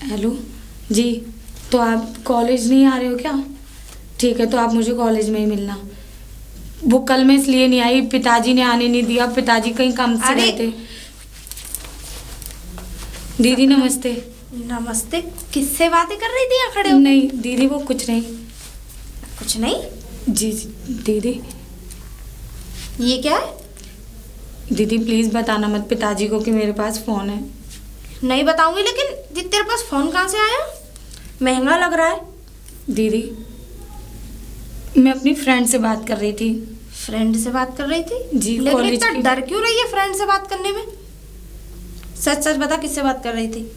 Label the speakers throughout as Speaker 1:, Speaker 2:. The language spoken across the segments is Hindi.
Speaker 1: हेलो जी। तो आप कॉलेज नहीं आ रहे हो क्या? ठीक है, तो आप मुझे कॉलेज में ही मिलना। वो कल मैं इसलिए नहीं आई, पिताजी ने आने नहीं दिया, पिताजी कहीं काम से गए थे। दीदी नमस्ते।
Speaker 2: नमस्ते। किससे बातें कर रही थी यहाँ खड़े हो?
Speaker 1: नहीं दीदी, वो कुछ नहीं।
Speaker 2: कुछ नहीं?
Speaker 1: जी जी दीदी।
Speaker 2: ये क्या है?
Speaker 1: दीदी प्लीज बताना मत पिताजी को कि मेरे पास फोन है।
Speaker 2: नहीं बताऊंगी, लेकिन तेरे पास फोन कहाँ से आया? महंगा लग रहा है।
Speaker 1: दीदी मैं अपनी फ्रेंड से बात कर रही थी।
Speaker 2: फ्रेंड से बात कर रही थी?
Speaker 1: जी।
Speaker 2: लेकिन
Speaker 1: कॉलेज
Speaker 2: इतना
Speaker 1: की।
Speaker 2: डर क्यों रही है फ्रेंड से बात करने में? सच सच बता, किससे बात कर रही थी?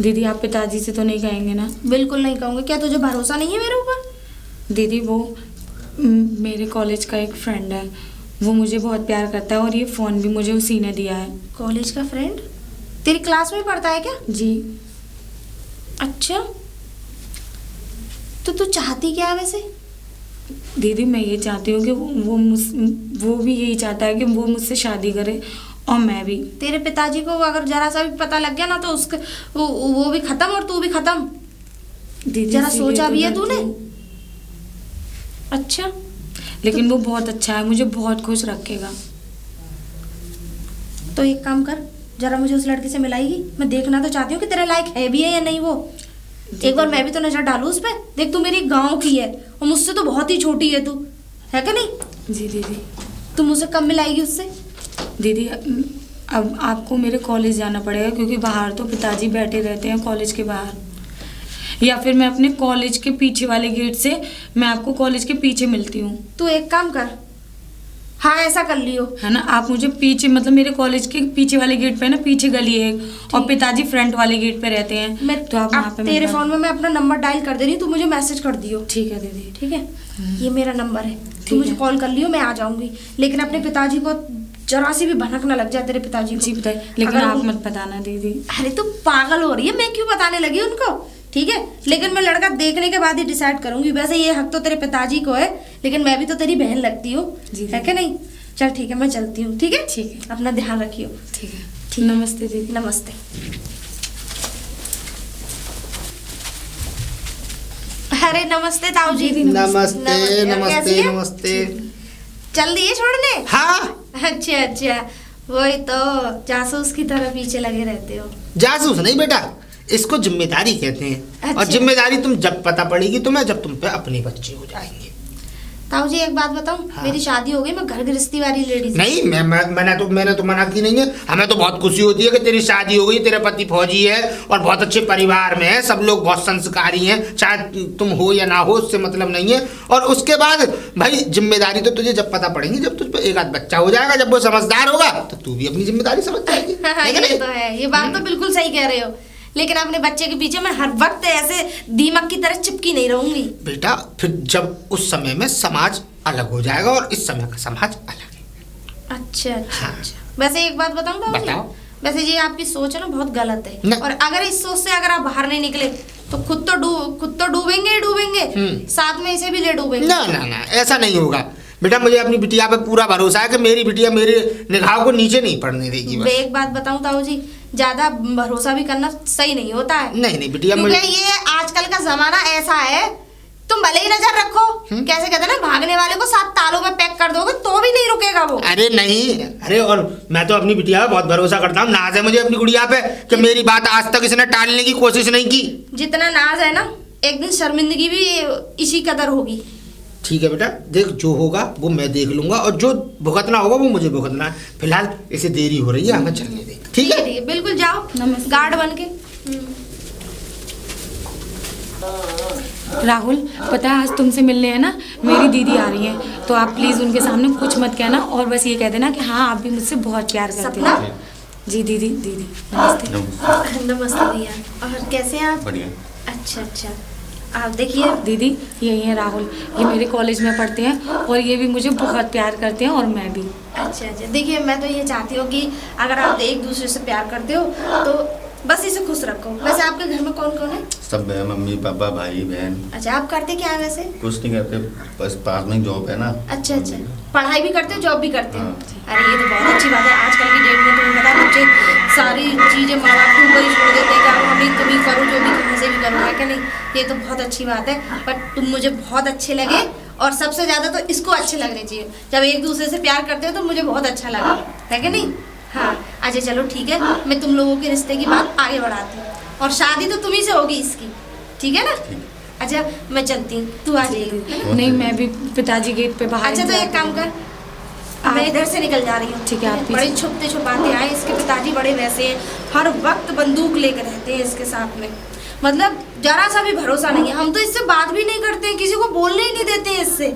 Speaker 1: दीदी आप पिताजी से तो नहीं कहेंगे ना?
Speaker 2: बिल्कुल नहीं कहूँगी। क्या तुझे भरोसा नहीं है मेरे ऊपर?
Speaker 1: दीदी वो मेरे कॉलेज का एक फ्रेंड है, वो मुझे बहुत प्यार करता है और ये फ़ोन भी मुझे उसी ने दिया है।
Speaker 2: कॉलेज का फ्रेंड? तेरी क्लास में पढ़ता है क्या?
Speaker 1: जी।
Speaker 2: अच्छा, तो तू चाहती क्या है वैसे?
Speaker 1: दीदी मैं ये चाहती हूँ कि वो भी यही चाहता है कि वो मुझसे शादी करे और मैं भी।
Speaker 2: तेरे पिताजी को अगर जरा सा भी पता लग गया ना तो उसके वो भी खत्म और तू भी खत्म।
Speaker 1: दीदी
Speaker 2: जरा सोचा भी है तूने? अच्छा,
Speaker 1: लेकिन वो बहुत अच्छा है, मुझे बहुत खुश रखेगा।
Speaker 2: तो एक काम कर, जरा मुझे उस लड़के से मिलाएगी। मैं देखना तो चाहती हूँ कि तेरे लायक है भी है या नहीं वो। एक बार मैं भी तो नजर डालूं उस पे। देख, तू मेरी गांव की है और मुझसे तो बहुत ही छोटी है तू, है क्या नहीं?
Speaker 1: जी दीदी।
Speaker 2: तू मुझसे कब मिलाएगी उससे?
Speaker 1: दीदी अब आपको मेरे कॉलेज जाना पड़ेगा, क्योंकि बाहर तो पिताजी बैठे रहते हैं कॉलेज के बाहर। या फिर मैं अपने कॉलेज के पीछे वाले गेट से, मैं आपको कॉलेज के पीछे मिलती हूँ।
Speaker 2: तू एक काम कर, हाँ ऐसा कर लियो,
Speaker 1: है ना। आप मुझे पीछे, मतलब मेरे कॉलेज के पीछे वाले गेट पे ना, पीछे गली है और पिताजी फ्रंट वाले गेट पे रहते हैं।
Speaker 2: मैं
Speaker 1: तो आप वहाँ पे
Speaker 2: तेरे फोन में मैं अपना नंबर डायल कर दे रही हूँ, तू मुझे मैसेज कर दियो।
Speaker 1: ठीक है दीदी।
Speaker 2: ठीक है, ये मेरा नंबर है, तू मुझे कॉल कर लियो, मैं आ जाऊंगी। लेकिन अपने पिताजी को जरा सी भी भनक ना लग जाए तेरे पिताजी को।
Speaker 1: जी बताइए, लेकिन आप मत बताना दीदी।
Speaker 2: अरे तू पागल हो रही है, मैं क्यों बताने लगी उनको? ठीक है, लेकिन मैं लड़का देखने के बाद ही डिसाइड करूंगी। वैसे ये हक तो तेरे पिताजी को है, लेकिन मैं भी तो तेरी बहन लगती हूँ, है कि नहीं? चल ठीक है, मैं चलती हूँ। ठीक है?
Speaker 1: ठीक है,
Speaker 2: अपना ध्यान रखियो।
Speaker 1: ठीक है। ठीक, नमस्ते दीदी।
Speaker 2: नमस्ते। अरे नमस्ते ताऊ जी।
Speaker 3: नमस्ते नमस्ते नमस्ते।
Speaker 2: चल दिए छोड़ने?
Speaker 3: हाँ।
Speaker 2: अच्छा अच्छा, वही तो जासूस की तरह पीछे लगे रहते हो।
Speaker 3: जासूस नहीं बेटा, इसको जिम्मेदारी कहते हैं।
Speaker 2: अच्छा।
Speaker 3: और जिम्मेदारी तुम जब पता पड़ेगी तुम्हें, जब तुम पे अपने बच्चे हो जाएंगे।
Speaker 2: ताऊ जी एक बात बताऊं,
Speaker 3: हाँ।
Speaker 2: मेरी शादी हो गई, मैं घर गृहस्थी वाली लेडीज।
Speaker 3: नहीं, मैंने तो मना की नहीं है। हमें तो बहुत खुशी होती है कि तेरी शादी हो गई, तेरे पति फौजी है और बहुत अच्छे परिवार में है, सब लोग बहुत संस्कारी हैं, चाहे तुम हो या ना हो उससे मतलब नहीं है। और उसके बाद भाई जिम्मेदारी तो तुझे जब पता पड़ेगी, जब तुझ पे एक आध बच्चा हो जाएगा, जब वो समझदार होगा तो तू भी अपनी जिम्मेदारी समझ जाएगी।
Speaker 2: ये तो है, ये बात तो बिल्कुल सही कह रहे हो। लेकिन अपने बच्चे के पीछे मैं हर वक्त ऐसे दीमक की तरह चिपकी नहीं रहूंगी
Speaker 3: बेटा। फिर जब उस समय में समाज अलग हो जाएगा और इस समय का समाज अलग है।
Speaker 2: अच्छा अच्छा
Speaker 3: हाँ।
Speaker 2: अच्छा। वैसे एक बात बताऊं ताऊ जी?
Speaker 3: बताओ।
Speaker 2: वैसे ये आपकी सोच है ना, बहुत गलत है।
Speaker 3: नहीं।
Speaker 2: और अगर इस सोच से अगर आप बाहर नहीं निकले तो खुद तो डूबेंगे ही डूबेंगे, साथ में इसे भी ले डूबेंगे।
Speaker 3: ना ना ना, ऐसा नहीं होगा बेटा। मुझे अपनी बिटिया पे पूरा भरोसा है कि मेरी बिटिया मेरे निगाहों को नीचे नहीं पड़ने देगी। बस
Speaker 2: एक बात बताऊं ताऊ जी, ज्यादा भरोसा भी करना सही नहीं होता है।
Speaker 3: नहीं बिटिया,
Speaker 2: क्योंकि ये आजकल का जमाना ऐसा है, तुम भले ही नजर रखो, कैसे कहते हैं ना, भागने वाले को 7 तालों में पैक कर दोगे तो भी नहीं रुकेगा वो।
Speaker 3: अरे नहीं, अरे और मैं तो अपनी बिटिया पे बहुत भरोसा करता हूँ। नाज है मुझे अपनी गुड़िया पे कि मेरी बात आज तक इसने टालने की कोशिश नहीं की।
Speaker 2: जितना नाज है ना, एक दिन शर्मिंदगी भी इसी कदर होगी।
Speaker 3: ठीक है बेटा, देख जो होगा वो मैं देख लूंगा और जो भुगतना होगा वो मुझे भुगतना है। फिलहाल इसे देरी हो रही है, हमें चलने दे। ठीक है?
Speaker 2: ठीक है, बिल्कुल जाओ,
Speaker 1: नमस्ते।
Speaker 2: गार्ड बन के।
Speaker 1: राहुल पता है आज तुमसे मिलने है ना, मेरी दीदी आ रही है, तो आप प्लीज़ उनके सामने कुछ मत कहना और बस ये कह देना कि हाँ आप भी मुझसे बहुत प्यार करते
Speaker 2: सपना?
Speaker 1: हो। जी दीदी। दीदी नमस्ते।
Speaker 2: नमस्ते भैया, और कैसे हैं आप?
Speaker 4: बढ़िया।
Speaker 2: अच्छा अच्छा, आप देखिए
Speaker 1: दीदी यही है राहुल, ये मेरे कॉलेज में पढ़ते हैं और ये भी मुझे बहुत प्यार करते हैं और मैं भी।
Speaker 2: अच्छा अच्छा, देखिए मैं तो ये चाहती हूँ कि अगर आप एक दूसरे से प्यार करते हो तो बस इसे खुश रखो। वैसे आपके घर में कौन कौन है?
Speaker 4: सब है, मम्मी पापा भाई बहन।
Speaker 2: अच्छा, आप करते क्या है वैसे?
Speaker 4: कुछ नहीं करते, बस पास में जॉब है ना।
Speaker 2: अच्छा अच्छा, पढ़ाई भी करते हो, जॉब भी करते हो?
Speaker 4: हाँ।
Speaker 2: अरे ये तो बहुत अच्छी बात है। आजकल की डेट में तुम्हें पता है बच्चे सारी चीजें माँ बाप के ऊपर ही छोड़ देते हैं कि आप हम ही कभी करो कि नहीं? ये तो बहुत अच्छी बात है, पर तुम मुझे बहुत अच्छे लगे और सबसे ज्यादा तो इसको अच्छे लगने चाहिए। जब एक दूसरे से प्यार करते हो तो मुझे बहुत अच्छा लगा, है कि नहीं? हाँ अच्छा चलो ठीक है, मैं तुम लोगों के रिश्ते की बात आगे बढ़ाती हूँ और शादी तो तुम्ही से होगी इसकी, ठीक है ना? अच्छा मैं चलती हूँ, तू आ जाएगी।
Speaker 1: नहीं मैं भी पिताजी गेट पे बाहर।
Speaker 2: अच्छा तो एक काम कर, मैं इधर से निकल जा रही हूँ।
Speaker 1: ठीक है, आप पीछे।
Speaker 2: बड़े छुपते छुपाते आए, इसके पिताजी बड़े वैसे हैं, हर वक्त बंदूक लेकर रहते हैं इसके साथ में, मतलब जरा सा भी भरोसा नहीं है। हम तो इससे बात भी नहीं करते हैं, किसी को बोलने ही नहीं देते हैं इससे।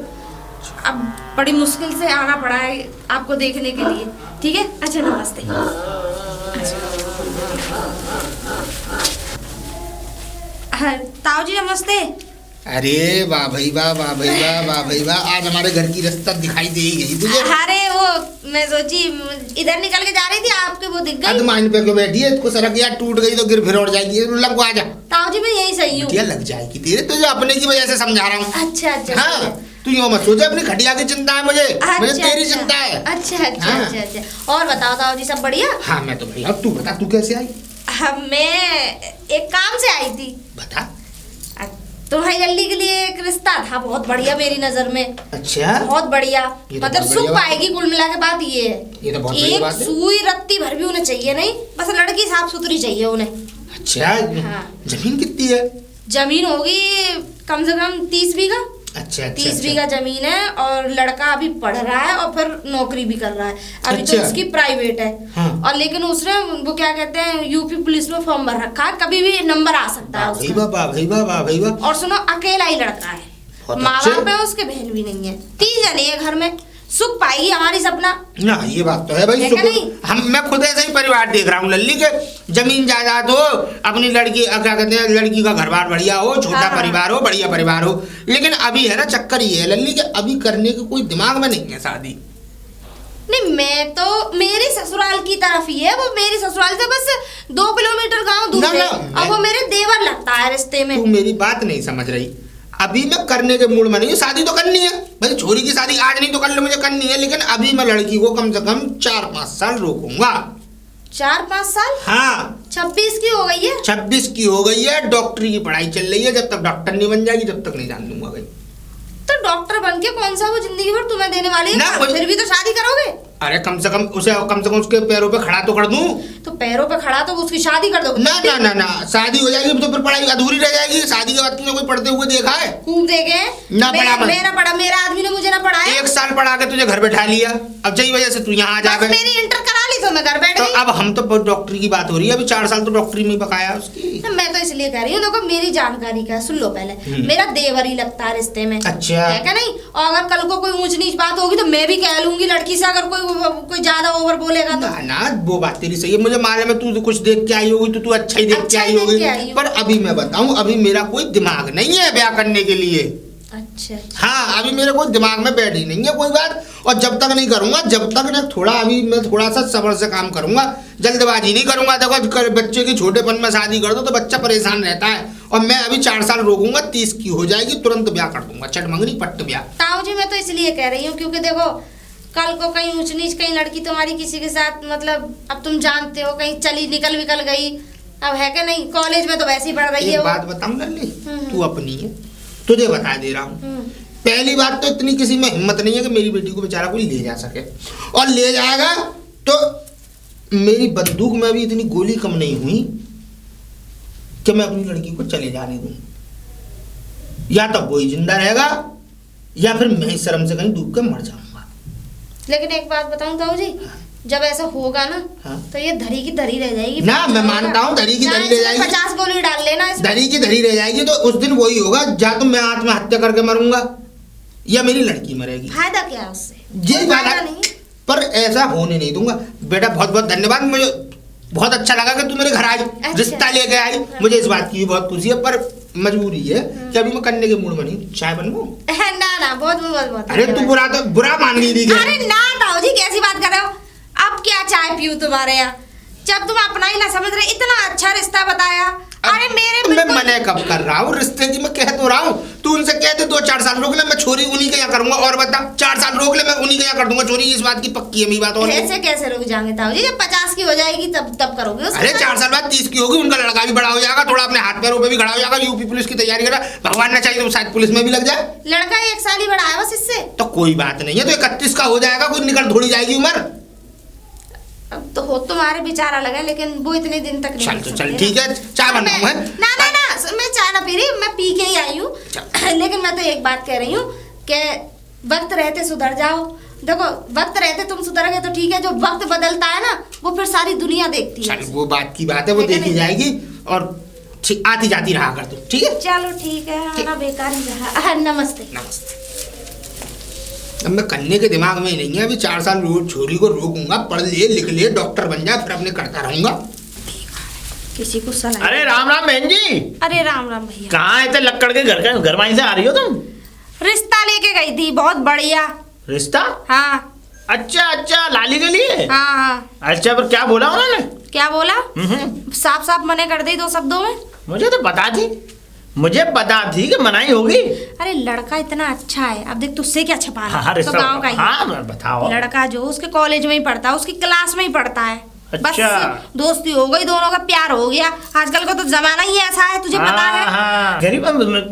Speaker 2: अब बड़ी मुश्किल से आना पड़ा है आपको देखने के लिए, ठीक है? अच्छा नमस्ते। हाँ ताऊ जी नमस्ते।
Speaker 3: अरे वाह भाई वाह, वाह भाई वाह, वाह भाई वाह, आज हमारे घर की रास्ता दिखाई दे गई तुझे।
Speaker 2: अरे वो मैं सोची इधर निकल के जा रही थी, आपके वो दिख गई।
Speaker 3: तुम आइन पे क्यों बैठी है? इसको सड़क यार टूट गई तो गिर फिर उड़ जाएगी। लग को आजा।
Speaker 2: ताऊ जी मैं यही सही हूँ।
Speaker 3: क्या लग जाएगी तेरे, तुझे अपने की वजह से समझा रहा हूँ।
Speaker 2: अच्छा अच्छा
Speaker 3: हाँ तू यूँ मत सोच, अपनी खटिया की चिंता है मुझे, मुझे तेरी चिंता है।
Speaker 2: अच्छा अच्छा
Speaker 3: हाँ।
Speaker 2: अच्छा अच्छा। और बताओ ताऊ जी सब बढ़िया?
Speaker 3: हाँ मैं तो बढ़िया, तू बता तू कैसे आई?
Speaker 2: हाँ, मैं एक काम से आई थी।
Speaker 3: बता।
Speaker 2: तुम्हारी लल्ली के लिए एक रिश्ता था बहुत बढ़िया मेरी नजर में।
Speaker 3: अच्छा
Speaker 2: बहुत बढ़िया,
Speaker 3: ये तो
Speaker 2: मतलब
Speaker 3: बहुत
Speaker 2: सुख
Speaker 3: बढ़िया बात
Speaker 2: पाएगी कुल मिला के बात ये है।
Speaker 3: ये तो बहुत बढ़िया
Speaker 2: एक
Speaker 3: बात है।
Speaker 2: सुई रत्ती भर भी उन्हें चाहिए नहीं, बस लड़की साफ सुथरी चाहिए उन्हें।
Speaker 3: अच्छा
Speaker 2: हाँ।
Speaker 3: जमीन कितनी है?
Speaker 2: जमीन होगी कम से कम 30 बीघा।
Speaker 3: अच्छा
Speaker 2: 30 बीघा जमीन है और लड़का अभी पढ़ रहा है और फिर नौकरी भी कर रहा है। अभी तो
Speaker 3: अच्छा।
Speaker 2: उसकी प्राइवेट है।
Speaker 3: हाँ।
Speaker 2: और लेकिन उसने वो क्या कहते हैं यूपी पुलिस में फॉर्म भर रखा है, कभी भी नंबर आ सकता है
Speaker 3: भाई
Speaker 2: उसका।
Speaker 3: वाह, वाह भाई वाह, वाह भाई वाह।
Speaker 2: और सुनो अकेला ही लड़का है,
Speaker 3: बहुत
Speaker 2: माँ
Speaker 3: अच्छे।
Speaker 2: बाप है उसके, बहन भी नहीं है, 3 जने हैं घर में। सुख पाएगी हमारी सपना।
Speaker 3: ना ये बात तो है भाई,
Speaker 2: है
Speaker 3: सुख
Speaker 2: कि नहीं?
Speaker 3: मैं खुद ऐसा ही परिवार देख रहा हूँ लल्ली के, जमीन जायदाद हो, अपनी लड़की क्या कहते हैं लड़की का घर बार बढ़िया हो, छोटा
Speaker 2: हाँ।
Speaker 3: परिवार हो, बढ़िया परिवार हो। लेकिन अभी है ना चक्कर ये है लल्ली के, अभी करने की कोई दिमाग में नहीं है शादी।
Speaker 2: नहीं मैं तो मेरी ससुराल की तरफ ही है, वो मेरी ससुराल से बस 2 किलोमीटर गांव दूर
Speaker 3: ना,
Speaker 2: है।
Speaker 3: ना,
Speaker 2: और वो मेरे देवर लगता है रिश्ते में।
Speaker 3: तू मेरी बात नहीं समझ रही, अभी मैं करने के मूड में नहीं हूँ, शादी तो करनी है भाई, छोरी की शादी आज नहीं तो कल मुझे करनी है, लेकिन अभी मैं लड़की को कम से कम 4-5 साल रोकूंगा।
Speaker 2: 4-5 साल?
Speaker 3: हाँ
Speaker 2: 26 की हो गई है।
Speaker 3: 26 की हो गई है, डॉक्टरी की पढ़ाई चल रही है, जब तक डॉक्टर नहीं बन जाएगी जब तक नहीं जान दूंगा भाई।
Speaker 2: तो डॉक्टर बन के कौन सा वो जिंदगी भर तुम्हें देने वाली है?
Speaker 3: ना,
Speaker 2: फिर भी तो शादी करोगे।
Speaker 3: अरे कम से कम उसके पैरों पे खड़ा तो कर दूं।
Speaker 2: तो पैरों पे खड़ा तो उसकी शादी कर दो।
Speaker 3: ना ना ना ना, शादी हो जाएगी तो फिर पढ़ाई अधूरी रह जाएगी। शादी के बाद तुमने कोई पढ़ते हुए देखा है?
Speaker 2: खूब देखे।
Speaker 3: ना पढ़ा मैं।
Speaker 2: मेरा पढ़ा, मेरा आदमी ने मुझे ना पढ़ाया।
Speaker 3: 1 साल पढ़ा के तुझे घर बैठा लिया, अब यही वजह से तू यहाँ आ
Speaker 2: बस
Speaker 3: जाए।
Speaker 2: मेरी इंटर करा ली तो मैं घर बैठ
Speaker 3: तो
Speaker 2: गई।
Speaker 3: अब हम तो डॉक्टरी की बात हो रही है, अभी 4 साल तो डॉक्टरी में ही पकाया उसकी।
Speaker 2: मैं तो इसलिए कह रही हूँ, देखो मेरी जानकारी का सुन लो पहले। मेरा देवर ही लगता है रिश्ते में।
Speaker 3: अच्छा।
Speaker 2: है क्या नहीं? और अगर कल को कोई ऊंच नीच बात होगी तो मैं भी कह लूंगी लड़की से, अगर कोई ज्यादा ओवर बोलेगा तो।
Speaker 3: ना ना वो बात तेरी सही है, मुझे मालूम है तू कुछ देख के आई होगी तो तू अच्छा ही देख के
Speaker 2: अच्छा ही
Speaker 3: आई
Speaker 2: देख
Speaker 3: होगी।
Speaker 2: के आई हूँ।
Speaker 3: पर अभी मैं बताऊं, अभी मेरा कोई दिमाग नहीं है ब्याह करने के लिए।
Speaker 2: अच्छा
Speaker 3: हाँ अभी मेरे को दिमाग में बैठी नहीं है कोई बात, और जब तक नहीं करूंगा, जब तक ना थोड़ा अभी मैं थोड़ा सा सब्र से काम करूंगा, जल्दबाजी नहीं करूंगा। देखो बच्चे की छोटेपन में शादी कर दो तो बच्चा परेशान रहता है, और मैं अभी 4 साल रोकूंगा, 30 की हो जाएगी तुरंत ब्याह कर दूंगा, चट मंगनी पट्ट ब्याह।
Speaker 2: ताऊ जी मैं तो इसलिए कह रही हूँ क्योंकि देखो कल को कहीं ऊंच नीच कहीं लड़की तुम्हारी किसी के साथ, मतलब अब तुम जानते हो कहीं चली निकल विकल गई, अब है क्या नहीं? कॉलेज में तो वैसे ही पढ़ रही है
Speaker 3: एक
Speaker 2: वो।
Speaker 3: बात बताऊं लल्ली, तू अपनी है, तुझे बता दे रहा हूँ। पहली बात तो इतनी किसी में हिम्मत नहीं है कि मेरी बेटी को बेचारा कोई ले जा सके, और ले जाएगा तो मेरी बंदूक में भी इतनी गोली कम नहीं हुई कि मैं अपनी लड़की को चले जाने दूं। या तो वही जिंदा रहेगा या फिर मैं इस शर्म से कहीं डूब के मर जाऊंगा।
Speaker 2: लेकिन एक बात बताऊं ताऊ जी, जब ऐसा होगा ना
Speaker 3: हाँ?
Speaker 2: तो ये धरी की धरी रह जाएगी।
Speaker 3: ना मैं मानता हूँ धरी की धरी रह जाएगी,
Speaker 2: 50 गोली डाल लेना इसमें।
Speaker 3: धरी की धरी रह जाएगी, तो उस दिन वही होगा, या तो मैं आत्महत्या करके मरूंगा या मेरी लड़की मरेगी।
Speaker 2: फायदा क्या है उससे?
Speaker 3: यही बात है,
Speaker 2: नहीं।
Speaker 3: पर ऐसा होने नहीं दूंगा। बेटा बहुत बहुत धन्यवाद, मुझे बहुत अच्छा लगा कि तू मेरे घर आई,
Speaker 2: अच्छा।
Speaker 3: रिश्ता लेके आई, मुझे इस बात की भी बहुत खुशी है, पर मजबूरी है कि अभी मैं करने के मूड में नहीं। चाय बनवाऊं?
Speaker 2: ना ना बहुत बहुत बहुत
Speaker 3: अरे तू बुरा मान ली थी क्या?
Speaker 2: अरे ना ताऊ जी कैसी बात कर रहे हो? अब क्या चाय पीऊं तुम्हारे यहाँ, जब तुम अपना ही ना समझ रहे, इतना अच्छा रिश्ता बताया। अरे मेरे
Speaker 3: मैं मना मैं कब कर रहा हूँ रिश्ते की, मैं कह तो रहा हूँ। तू उनसे कह दे 2-4 साल रोक ले, मैं छोरी उन्हीं के यहाँ करूंगा। और बता 4 साल रोक ले, मैं उन्हीं के यहाँ कर दूंगा छोरी। इस बात की पक्की है मेरी बात। और
Speaker 2: ऐसे कैसे रुक जाएंगे ताऊ जी, जब 50 की हो जाएगी तब करोगे उसके
Speaker 3: अरे
Speaker 2: साथ?
Speaker 3: 4 साल बाद 30 की होगी, उनका लड़का भी बड़ा हो जाएगा, थोड़ा अपने हाथ पैरों पे भी खड़ा हो जाएगा, यूपी पुलिस की तैयारी कर रहा है। भगवान ने चाहिए तो शायद पुलिस में भी लग जाए।
Speaker 2: लड़का 1 साल ही बड़ा है बस इससे।
Speaker 3: तो कोई बात नहीं है, तो 31 का हो जाएगा, कुछ निकल थोड़ी जाएगी उम्र।
Speaker 2: अब तो हो तुम्हारे विचार अलग है, लेकिन वो इतने दिन तक नहीं
Speaker 3: चल
Speaker 2: रुक
Speaker 3: तो
Speaker 2: सकते
Speaker 3: चल
Speaker 2: ना।
Speaker 3: ठीक है, चाय बनाऊं है?
Speaker 2: ना मैं चाय ना पी रही, मैं पी के ही आई हूँ। लेकिन मैं तो एक बात कह रही हूँ कि वक्त रहते सुधर जाओ। देखो वक्त रहते तुम सुधरोगे तो ठीक है, जो वक्त बदलता है ना वो फिर सारी दुनिया देखती है।
Speaker 3: चल वो बात की बात है, वो देखी जाएगी। और आती जाती रहा कर तू, ठीक है?
Speaker 2: चलो ठीक है, हमारा बेकार ही रहा। नमस्ते।
Speaker 3: नमस्ते। अब मैं करने के दिमाग में ही नहीं है, अभी 4 साल रोज छोरी को रोकूंगा, पढ़ ले लिख ले डॉक्टर बन जा, फिर अपने करता रहूंगा।
Speaker 2: किसी को सलाह।
Speaker 5: अरे राम राम बहन जी।
Speaker 2: अरे राम राम भैया।
Speaker 5: कहाँ है? लक्कड़ के घर माई से आ रही हो तुम?
Speaker 2: रिश्ता लेके गई थी, बहुत बढ़िया
Speaker 5: रिश्ता?
Speaker 2: हाँ
Speaker 5: अच्छा लाली के लिए?
Speaker 2: हाँ।
Speaker 5: अच्छा पर क्या बोला उन्होंने?
Speaker 2: क्या बोला? साफ साफ मने कर दी 2 शब्दों में।
Speaker 5: मुझे तो पता थी कि मनाई होगी।
Speaker 2: अरे लड़का इतना अच्छा है, अब देख तुझसे क्या छुपाना।
Speaker 5: हाँ,
Speaker 2: तो गाँव का ही।
Speaker 5: हाँ बताओ।
Speaker 2: लड़का जो उसके कॉलेज में ही पढ़ता है, उसकी क्लास में ही पढ़ता है।
Speaker 5: अच्छा।
Speaker 2: बस दोस्ती हो गई, दोनों का प्यार हो गया। आजकल का तो जमाना ही ऐसा है, तुझे पता है।
Speaker 5: हाँ।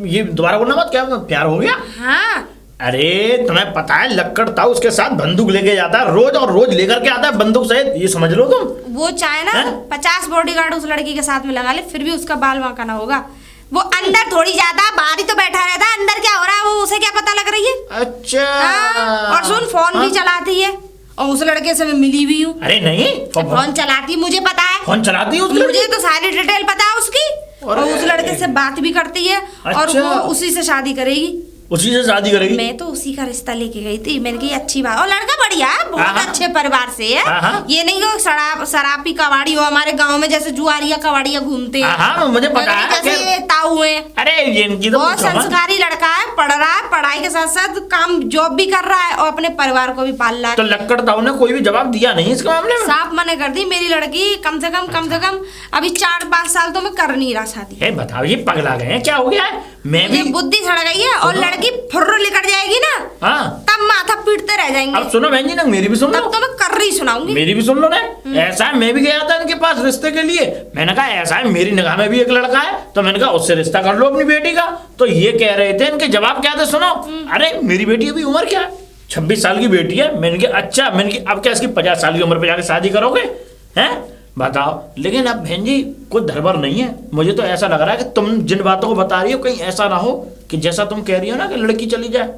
Speaker 5: ये दोबारा बोलना मत, क्या प्यार हो गया?
Speaker 2: हाँ।
Speaker 5: अरे तुम्हें पता है लक्कड़ था उसके साथ बंदूक लेके जाता है रोज, और रोज लेकर के आता है बंदूक सहित, ये समझ लो तुम।
Speaker 2: वो चाहे ना 50 बॉडीगार्ड उस लड़की के साथ में लगा ले, फिर भी उसका बाल वांका ना होगा। वो अंदर थोड़ी जाता, बाहर ही तो बैठा रहता है। अंदर क्या हो रहा है वो उसे क्या पता लग रही है?
Speaker 5: अच्छा।
Speaker 2: हाँ। और सुन, फोन भी चलाती है, और उस लड़के से मैं मिली भी हूँ।
Speaker 5: अरे नहीं,
Speaker 2: फोन चलाती, मुझे पता है।
Speaker 5: फोन चलाती है
Speaker 2: मुझे तो सारी डिटेल पता है उसकी। और उस लड़के से बात भी करती है। और
Speaker 5: अच्छा।
Speaker 2: वो उसी से शादी करेगी।
Speaker 5: उसी से शादी करेगी?
Speaker 2: मैं तो उसी का रिश्ता लेके गई थी, मैंने कही अच्छी बात। और लड़का बढ़िया है, बहुत अच्छे परिवार से है। ये नहीं हो शराबी कबाड़ी हो हमारे गांव में, जैसे जुआरिया कबाड़िया घूमते हैं।
Speaker 5: मुझे पता है,
Speaker 2: जैसे ये ताऊ है।
Speaker 5: अरे इनकी तो
Speaker 2: बहुत संस्कारी लड़का है, पढ़ रहा है, पढ़ाई के साथ साथ काम जॉब भी कर रहा है, और अपने परिवार को भी पाल रहा है।
Speaker 5: तो लक्कड़ ताऊ ने कोई भी जवाब दिया नहीं इसके मामले में?
Speaker 2: साफ मने कर दी, मेरी लड़की कम से कम अभी 4-5 साल तो मैं कर नहीं रहा शादी।
Speaker 5: बताओ ये पगला गए हैं, क्या हो गया है? मैं भी
Speaker 2: बुद्धि सड़ गई है, और लड़की फुर्र लेकर जाएगी ना,
Speaker 5: हाँ
Speaker 2: तब माथा पीटते रह जाएंगे।
Speaker 5: अब सुनो बहन जी ना, मेरी भी सुन लो।
Speaker 2: तब तो मैं कर रही सुनाऊंगी।
Speaker 5: मेरी भी सुन लो ना। ऐसा है, मैं भी गया था इनके पास रिश्ते के लिए। मैंने कहा ऐसा है, मेरी निगाह में भी एक लड़का है, तो मैंने कहा उससे रिश्ता कर लो अपनी बेटी का। तो ये कह रहे थे, इनके जवाब क्या थे सुनो। अरे मेरी बेटी अभी उम्र क्या है? 26 साल की बेटी है। मैंने कहा अच्छा, मैंने कहा अब क्या इसकी 50 साल की उम्र पे जाके शादी करोगे? हैं बताओ। लेकिन अब बहन जी कोई धरबर नहीं है। मुझे तो ऐसा लग रहा है कि तुम जिन बातों को बता रही हो, कहीं ऐसा ना हो कि जैसा तुम कह रही हो ना कि लड़की चली जाए।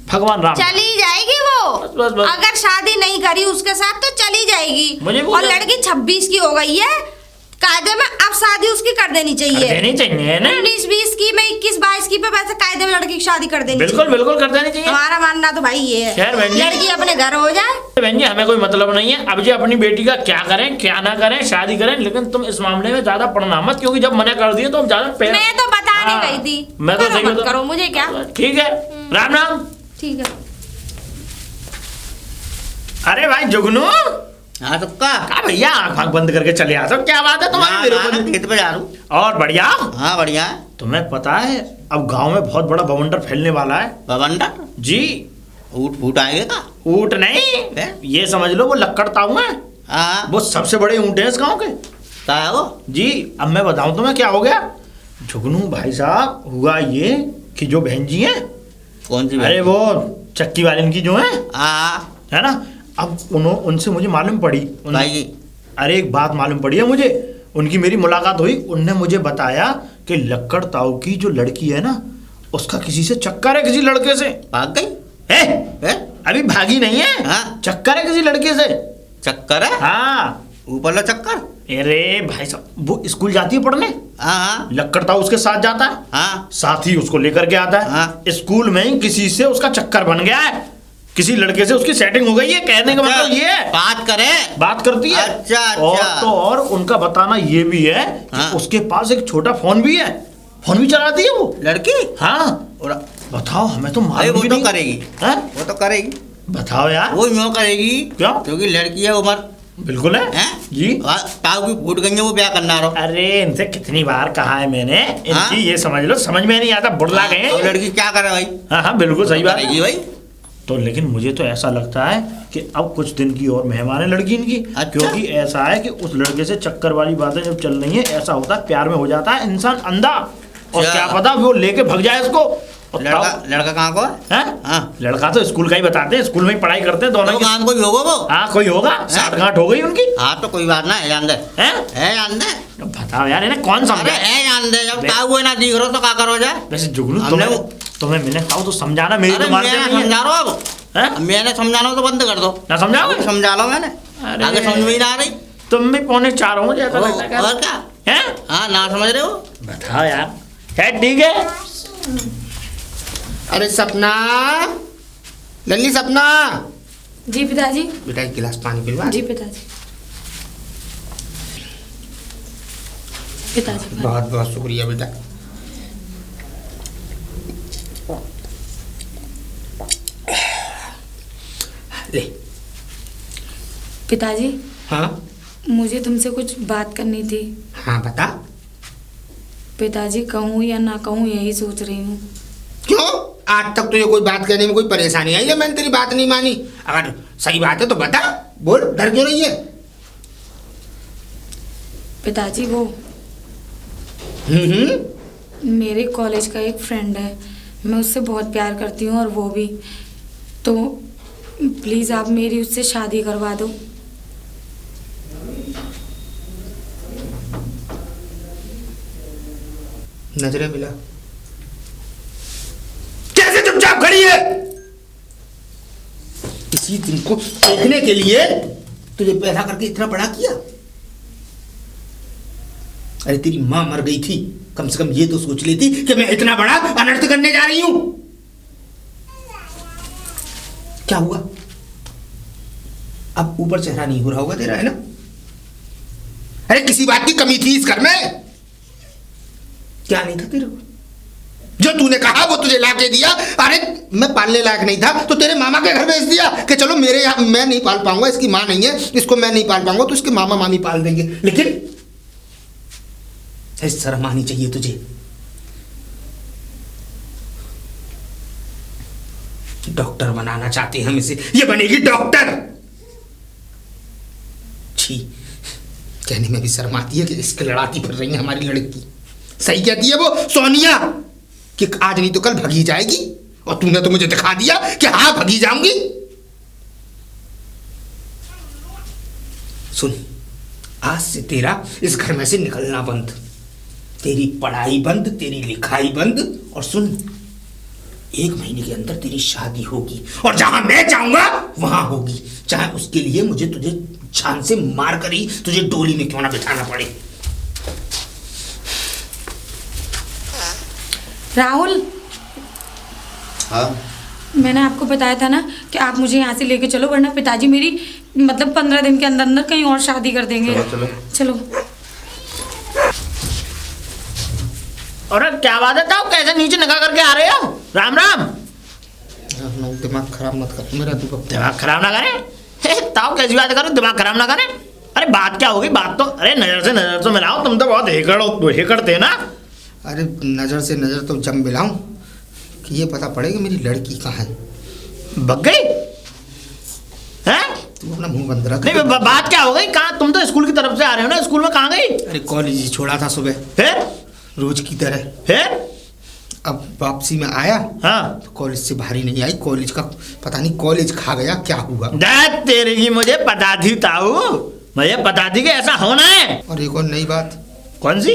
Speaker 5: भगवान राम
Speaker 2: चली जाएगी वो।
Speaker 5: बस।
Speaker 2: अगर शादी नहीं करी उसके साथ तो चली जाएगी। और लड़की 26 की हो गई है, कायदे में अब शादी उसकी कर देनी चाहिए। 19-20 की, मैं 21-22 की पे वैसे कायदे में लड़की की शादी कर देनी चाहिए।
Speaker 5: बिल्कुल कर देनी चाहिए।
Speaker 2: हमारा मानना तो भाई ये है, लड़की अपने घर हो जाए।
Speaker 5: बहन जी हमें कोई मतलब नहीं है अब जी अपनी बेटी का क्या करें क्या ना करें, शादी करें। लेकिन तुम इस मामले में ज्यादा पढ़ना मत, क्योंकि जब मना कर दिए तो हम ज्यादा
Speaker 2: मैं तो बताने गई थी।
Speaker 5: मैं तो सही
Speaker 2: करो, मुझे क्या।
Speaker 5: ठीक है, राम राम।
Speaker 2: ठीक है।
Speaker 5: अरे भाई जुगनू।
Speaker 4: हाँ तो का
Speaker 5: भैया आँख बंद करके चले आ। क्या बात है तुम्हारी?
Speaker 4: खेत पे जा रहा हूँ।
Speaker 5: और बढ़िया?
Speaker 4: हाँ बढ़िया।
Speaker 5: तुम्हें पता है अब गांव में बहुत बड़ा बवंडर फैलने वाला है।
Speaker 4: बवंडर?
Speaker 5: जी।
Speaker 4: ऊट फूट आएगा का?
Speaker 5: ऊट नहीं, ये समझ लो वो लक्कड़ ताऊ है।
Speaker 4: हाँ
Speaker 5: वो सबसे बड़े ऊँट है इस गाँव के।
Speaker 4: क्या है वो?
Speaker 5: जी अब मैं बताऊं तुम्हें क्या हो गया। झुगनू भाई साहब हुआ ये कि जो बहन जी हैं।
Speaker 4: कौन सी?
Speaker 5: अरे वो चक्की वाले इनकी जो है।
Speaker 4: हाँ
Speaker 5: है ना। अब उनसे मुझे मालूम पड़ी
Speaker 4: भाई।
Speaker 5: अरे एक बात मालूम पड़ी है मुझे। उनकी मेरी मुलाकात हुई, उनने मुझे बताया कि लक्कड़ ताऊ की जो लड़की है ना, उसका किसी से चक्कर है, किसी लड़के से।
Speaker 4: भाग गई?
Speaker 5: अभी भागी नहीं है।
Speaker 4: हाँ?
Speaker 5: चक्कर है किसी लड़के से।
Speaker 4: चक्कर है?
Speaker 5: हाँ
Speaker 4: ऊपर ला चक्कर?
Speaker 5: अरे भाई साहब वो स्कूल जाती है पढ़ने।
Speaker 4: हाँ
Speaker 5: लक्कड़ ताऊ उसके साथ जाता है।
Speaker 4: हाँ
Speaker 5: साथ ही उसको लेकर के आता है।
Speaker 4: हाँ?
Speaker 5: स्कूल में ही किसी से उसका चक्कर बन गया है, किसी लड़के से उसकी सेटिंग हो गई है। कहने का मतलब ये है बात करती है।
Speaker 4: अच्छा।
Speaker 5: और उनका बताना ये भी है कि उसके पास एक छोटा फोन भी है, फोन भी चलाती है वो
Speaker 4: लड़की।
Speaker 5: हाँ बताओ, हमें तो मालूम
Speaker 4: करेगी। वो तो करेगी।
Speaker 5: बताओ यार।
Speaker 4: वो क्यों करेगी?
Speaker 5: क्यों?
Speaker 4: क्योंकि लड़की है, उम्र
Speaker 5: बिल्कुल है
Speaker 4: हैं?
Speaker 5: जी।
Speaker 4: ताऊ की फूट गई है, वो ब्याह करना रहो।
Speaker 5: अरे इनसे कितनी बार कहा है मैंने,
Speaker 4: हाँ?
Speaker 5: इनकी ये समझ लो, समझ में नहीं आता, बुड़ला गए
Speaker 4: अब
Speaker 5: हैं।
Speaker 4: लड़की क्या करे भाई?
Speaker 5: हाँ हाँ बिल्कुल सही बात
Speaker 4: करेगी
Speaker 5: है।
Speaker 4: भाई।
Speaker 5: तो लेकिन मुझे तो ऐसा लगता है कि अब कुछ दिन की और मेहमान है लड़की इनकी।
Speaker 4: अच्छा।
Speaker 5: क्योंकि ऐसा है कि उस लड़के से चक्कर वाली बातें जब चल रही है, ऐसा होता है प्यार में हो जाता है इंसान अंधा, और
Speaker 4: अच्छा।
Speaker 5: क्या पता वो लेके भग जाए इसको। और
Speaker 4: लड़का कहाँ को है?
Speaker 5: हैं?
Speaker 4: हाँ।
Speaker 5: लड़का तो स्कूल का ही बताते हैं, स्कूल में ही पढ़ाई करते हैं दोनों
Speaker 4: तो
Speaker 5: की।
Speaker 4: काम कोई होगा वो?
Speaker 5: हाँ कोई होगा, साठगांठ हो गई उनकी।
Speaker 4: हाँ तो कोई बात ना है, जान दे।
Speaker 5: हैं?
Speaker 4: है जान दे।
Speaker 5: तो बताओ यार, इन्हें कौन
Speaker 4: अरे
Speaker 5: समझा?
Speaker 4: है जान दे, जब ताऊ है ना दिख रहा तो क्या करो जाए?
Speaker 5: वैसे जुगनू
Speaker 4: हमने
Speaker 5: तुम्हें मैंने कहा तो समझाना, मेरी
Speaker 4: अरे
Speaker 5: तो मानते
Speaker 4: मैं
Speaker 5: नहीं है।
Speaker 4: समझा रहा हूँ
Speaker 5: हैं?
Speaker 4: अब, मैंने समझाना हो तो बंद कर दो।
Speaker 5: ना समझाओगे?
Speaker 4: समझा लो मैंने।
Speaker 5: अरे।
Speaker 4: आगे समझ में ही ना आ रही।
Speaker 5: तुम भी 3:45 हो जैसा लगता है।
Speaker 4: और क्या?
Speaker 5: हैं?
Speaker 4: हाँ ना समझ रहे हो?
Speaker 5: बताओ यार। है ठीक है।
Speaker 3: अरे सपना, लल्ली सपना,
Speaker 1: जी पिताजी।
Speaker 3: बेटा एक गिलास पानी पिलवा।
Speaker 1: जी पिताजी। पिताजी
Speaker 3: बहुत बहुत शुक्रिया बेटा। ले।
Speaker 1: पिताजी,
Speaker 3: हाँ
Speaker 1: मुझे तुमसे कुछ बात करनी थी।
Speaker 3: हाँ बता।
Speaker 1: पिताजी कहूँ या ना कहूँ यही सोच रही हूँ।
Speaker 3: क्यों? आज तक तुझे कोई बात करने में कोई परेशानी आई है? मैंने तेरी बात नहीं मानी। अगर सही बात है तो बता, बोल, डर क्यों रही है?
Speaker 1: पिताजी वो मेरे कॉलेज का एक फ्रेंड है, मैं उससे बहुत प्यार करती हूँ और वो भी। तो प्लीज़ आप मेरी उससे शादी करवा दो।
Speaker 3: नजरें मिला। कैसे चुपचाप खड़ी है? इसी दिन को देखने के लिए तुझे पैदा करके इतना बड़ा किया। अरे तेरी मां मर गई थी, कम से कम ये तो सोच लेती कि मैं इतना बड़ा अनर्थ करने जा रही हूं। क्या हुआ? अब ऊपर चेहरा नहीं हो रहा होगा तेरा, है ना? अरे किसी बात की कमी थी इस घर में? क्या नहीं था तेरे को? जो तूने कहा वो तुझे लाके दिया। अरे मैं पालने लायक नहीं था तो तेरे मामा के घर भेज दिया कि चलो मेरे यहाँ, मैं नहीं पाल पाऊंगा, इसकी माँ नहीं है, इसको मैं नहीं पाल पाऊंगा तो इसके मामा मामी पाल देंगे। लेकिन शर्म आनी चाहिए तुझे। डॉक्टर बनाना चाहते हैं हम इसे, ये बनेगी डॉक्टर। छी, कहने में भी शर्म आती है कि इसके लड़ाती फिर रही है हमारी लड़की। सही कहती है वो सोनिया कि आज नहीं तो कल भगी जाएगी, और तूने तो मुझे दिखा दिया कि हाँ भगी जाऊंगी। सुन, आज से तेरा इस घर में से निकलना बंद, तेरी पढ़ाई बंद, तेरी लिखाई बंद, और सुन 1 महीने के अंदर तेरी शादी होगी, और जहां मैं चाहूंगा वहां होगी, चाहे उसके लिए मुझे तुझे जान से मार कर ही तुझे डोली में क्यों ना बिठाना पड़े।
Speaker 1: राहुल,
Speaker 4: हाँ
Speaker 1: मैंने आपको बताया था ना कि आप मुझे यहाँ से लेके चलो, वरना पिताजी मेरी मतलब 15 दिन के अंदर अंदर कहीं और शादी कर देंगे।
Speaker 4: चलो
Speaker 1: चलो।
Speaker 5: अरे क्या बात है ताऊ, कैसे नीचे निगाह करके आ रहे हो? राम राम।
Speaker 3: दिमाग खराब मत कर मेरा।
Speaker 5: दिमाग खराब ना करे। ताऊ कैसी बात करो, दिमाग खराब ना करे। अरे बात क्या होगी? बात तो अरे नजर से नजर तो मिलाओ, तुम तो बहुत हेकड़ते ना।
Speaker 3: अरे नजर से नजर तो जब मिलाऊं कि ये पता पड़ेगा मेरी लड़की कहाँ है।
Speaker 5: भग गई हैं?
Speaker 3: तू अपना मुंह बंद रख।
Speaker 5: नहीं बात क्या हो गई? कहाँ? तुम तो स्कूल की तरफ से आ रहे हो ना, स्कूल में कहाँ गई?
Speaker 3: अरे कॉलेज ही छोड़ा था सुबह,
Speaker 5: फिर
Speaker 3: रोज की तरह।
Speaker 5: फिर
Speaker 3: अब वापसी में आया
Speaker 5: हाँ
Speaker 3: तो कॉलेज से बाहर ही नहीं आई। कॉलेज का पता नहीं कॉलेज खा गया क्या हुआ।
Speaker 5: दैट तेरे की मुझे पता थी ताऊ, मुझे पता थी कि ऐसा होना है।
Speaker 3: और एक और नई बात,
Speaker 5: कौन सी?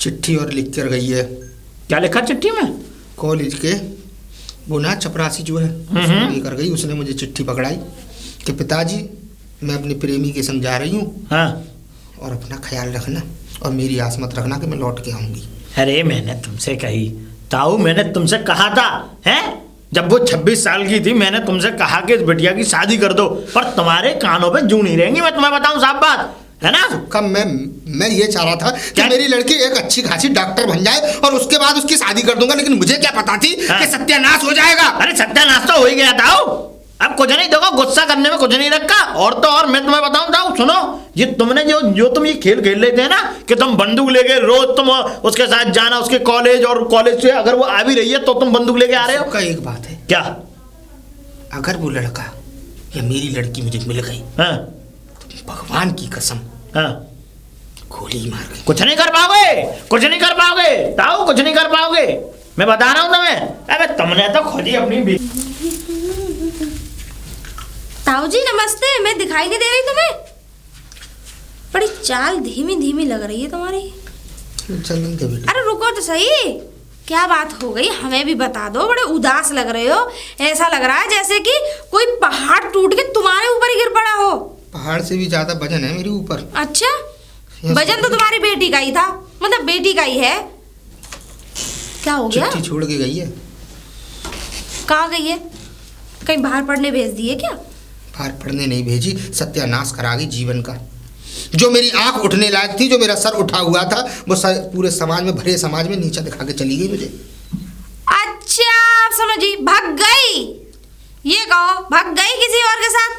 Speaker 3: चिट्ठी और लिख कर गई है।
Speaker 5: क्या लिखा चिट्ठी में?
Speaker 3: कॉलेज के वो ना चपरासी जो है उसको लेकर गई। उसने मुझे चिट्ठी पकड़ाई कि पिताजी मैं अपने प्रेमी के संग जा रही हूँ,
Speaker 5: हाँ
Speaker 3: और अपना ख्याल रखना और मेरी आस मत रखना कि मैं लौट के आऊँगी।
Speaker 5: अरे मैंने तुमसे कही ताऊ, मैंने तुमसे कहा था हैं, जब वो 26 साल की थी मैंने तुमसे कहा कि इस बिटिया की शादी कर दो, पर तुम्हारे कानों पे जू नहीं रहेंगी। मैं तुम्हें बताऊं साफ बात है ना।
Speaker 3: कब मैं ये चाह रहा था कि मेरी लड़की एक अच्छी खासी डॉक्टर बन जाए और उसके बाद उसकी शादी कर दूंगा, लेकिन मुझे क्या पता थी कि सत्यानाश हो जाएगा।
Speaker 5: अरे सत्यानाश तो हो ही गया ताऊ, अब कुछ नहीं, देखो गुस्सा करने में कुछ नहीं रखा। और तो और मैं तुम्हें बताऊं जाऊं, सुनो, ये तुमने जो तुम ये खेल खेल लेते हैं ना कि तुम बंदूक लेके रोज तुम उसके साथ जाना उसके कॉलेज, और कॉलेज से अगर वो आ भी रही है तो तुम बंदूक लेके आ रहे हो।
Speaker 3: का एक बात है,
Speaker 5: क्या?
Speaker 3: अगर वो लड़का या मेरी लड़की मुझे मिल गई,
Speaker 5: हाँ
Speaker 3: तो भगवान की कसम
Speaker 5: हाँ,
Speaker 3: गोली मार गई।
Speaker 5: कुछ नहीं कर पाओगे, कुछ नहीं कर पाओगे ताऊ, कुछ नहीं कर पाओगे, मैं बता रहा हूं तुम्हें। अबे तुमने तो खुद ही अपनी
Speaker 2: ताऊ जी नमस्ते, मैं दिखाई नहीं दे रही तुम्हें? बड़ी चाल धीमी धीमी लग रही है तुम्हारी।
Speaker 3: चलेंगे बेटा।
Speaker 2: अरे रुको तो सही, क्या बात हो गई हमें भी बता दो। बड़े उदास लग रहे हो, ऐसा लग रहा है जैसे कि कोई पहाड़ टूट के तुम्हारे ऊपर ही गिर पड़ा हो।
Speaker 3: पहाड़ से भी ज्यादा वजन है मेरे ऊपर।
Speaker 2: अच्छा, वजन तो तुम्हारी बेटी का ही था, मतलब बेटी का ही है। क्या हो गया?
Speaker 3: चिट्ठी छोड़ के गई है।
Speaker 2: कहाँ गई है? कहीं बाहर पढ़ने भेज दिए क्या?
Speaker 3: बाहर पढ़ने नहीं भेजी, सत्यानाश करा गई जीवन का। जो मेरी आंख उठने लायक थी, जो मेरा सर उठा हुआ था, वो पूरे समाज में, भरे समाज में नीचा दिखा के चली गई मुझे।
Speaker 2: अच्छा समझी, भाग गई। ये कहो भाग गई किसी और के साथ,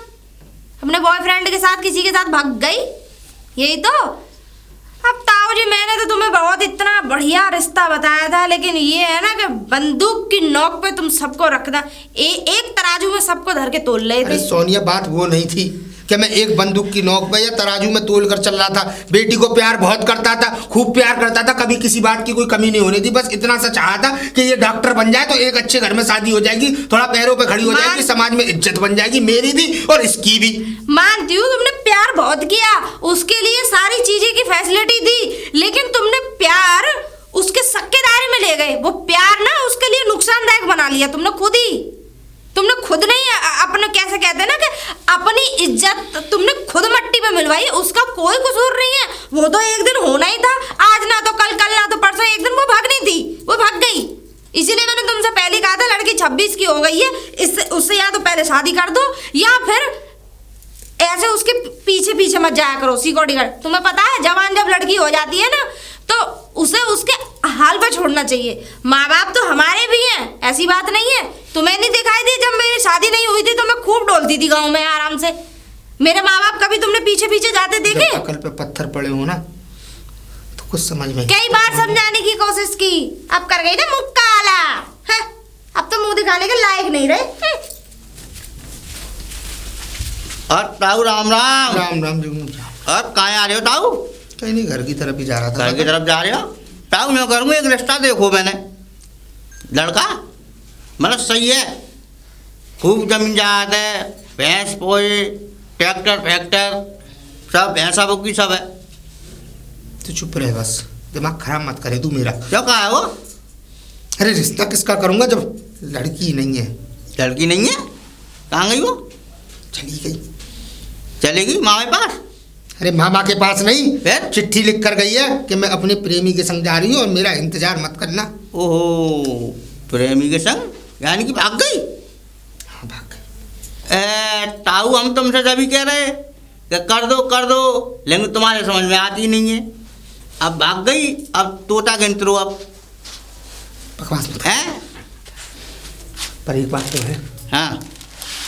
Speaker 2: अपने बॉयफ्रेंड के साथ, किसी के साथ भाग गई, यही तो। अब ताऊ जी मैंने तो तुम्हें बहुत इतना बढ़िया रिश्ता बताया था, लेकिन ये है ना कि बंदूक की नोक पे तुम सबको रखना, एक तराजू में सबको धर के तोल रहे
Speaker 3: अरे
Speaker 2: थे।
Speaker 3: सोनिया, बात वो नहीं थी कि मैं एक बंदूक की नोक पे या तराजू में तोल कर चल रहा था। बेटी को प्यार बहुत करता था, खूब प्यार करता था, कभी किसी बात की कोई कमी नहीं होनी थी। बस इतना सा चाहा था कि ये डॉक्टर बन जाए तो एक अच्छे घर में शादी हो जाएगी, थोड़ा पैरों पे खड़ी हो जाएगी, समाज में इज्जत बन जाएगी, मेरी भी और इसकी भी।
Speaker 2: मानती हूँ तुमने प्यार बहुत किया, उसके लिए सारी चीजें की फैसिलिटी दी, लेकिन तुमने प्यार उसके सक्के दायरे में ले गए। वो प्यार ना उसके लिए नुकसानदायक बना लिया तुमने खुद ही। तुमने खुद नहीं अपने, कैसे कहते हैं ना कि अपनी इज्जत तुमने खुद मट्टी पे मिलवाई, उसका कोई कसूर नहीं है। वो तो एक दिन होना ही था, आज ना तो कल, कल ना तो परसों, एक दिन वो भागनी थी, वो भाग गई। इसीलिए मैंने तुमसे पहले कहा था लड़की 26 की हो गई है, इससे उससे या तो पहले शादी कर दो या फिर ऐसे उसके पीछे पीछे मत जाया करो सिक्योरिटी गार्ड। तुम्हें पता है जवान जब लड़की हो जाती है ना तो उसे उसके हाल पर छोड़ना चाहिए। माँ बाप तो हमारे भी हैं, ऐसी बात नहीं है। तुम्हें नहीं दिखाई दी जब मेरी शादी नहीं हुई थी तो मैं खूब डोलती थी गाँव में आराम से। मेरे माँ बाप कभी तुमने पीछे पीछे जाते देखे?
Speaker 3: अकल पे पत्थर पड़े हो ना तो कुछ समझ में।
Speaker 2: कई बार समझाने की कोशिश की, अब कर गई ना मुँह काला। अब तो मुंह दिखाने के लायक नहीं रहे।
Speaker 4: और ताऊ राम राम।
Speaker 3: राम राम जी।
Speaker 4: और कहाँ आ रहे हो ताऊ?
Speaker 3: कहीं नहीं, घर की तरफ ही जा रहा था।
Speaker 4: घर की तरफ जा रहे हो? ताऊ मैं करूँगा एक रिश्ता देखो, मैंने लड़का मतलब सही है, खूब जमीन जायदाद है, भैंस पोए, ट्रैक्टर फैक्टर सब, भैंसा बुकी सब है।
Speaker 3: तो चुप रहे, बस दिमाग खराब मत करे तू मेरा।
Speaker 4: क्या कहा है वो?
Speaker 3: अरे रिश्ता किसका करूंगा जब लड़की नहीं है।
Speaker 4: लड़की नहीं है? कहाँ गई वो?
Speaker 3: चली गई।
Speaker 4: चलेगी माँ के पास?
Speaker 3: अरे मामा के पास नहीं,
Speaker 4: फिर?
Speaker 3: चिट्ठी लिख कर गई है कि मैं अपने प्रेमी के संग जा रही हूँ और मेरा इंतजार मत करना।
Speaker 4: ओहो, प्रेमी के संग, यानी कि भाग गई?
Speaker 3: हाँ भाग गई।
Speaker 4: ताऊ हम तुमसे तभी कह रहे कि कर दो, लेकिन तुम्हारे समझ में आती नहीं है। अब भाग गई, अब तोता गिनतरो अब
Speaker 3: बकवास मत
Speaker 4: है।
Speaker 3: पर एक बात तो है,
Speaker 4: हाँ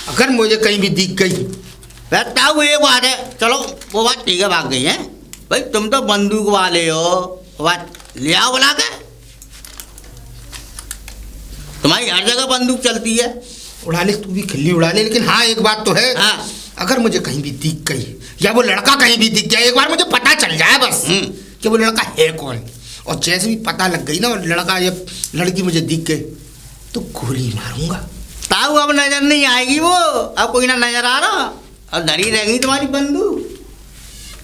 Speaker 3: अगर मुझे कहीं भी दिख गई,
Speaker 4: वह ताऊ एक बात है, चलो वो बात ठीक है, भाग गई है भाई, तुम तो बंदूक वाले हो, बात ले आओ बुला के। तुम्हारी हर जगह बंदूक चलती है।
Speaker 3: उड़ा ले, तू भी खिल्ली उड़ा ले, लेकिन हाँ एक बात तो है,
Speaker 4: हाँ
Speaker 3: अगर मुझे कहीं भी दिख गई या वो लड़का कहीं भी दिख गया, एक बार मुझे पता चल जाए बस कि वो लड़का है कौन, और जैसे भी पता लग गई ना और लड़का या लड़की मुझे दिख गई तो गोली मारूंगा।
Speaker 4: ताऊ अब नजर नहीं आएगी वो, अब कोई ना नजर आ रहा, अब धरी रहेगी तुम्हारी बंदूक।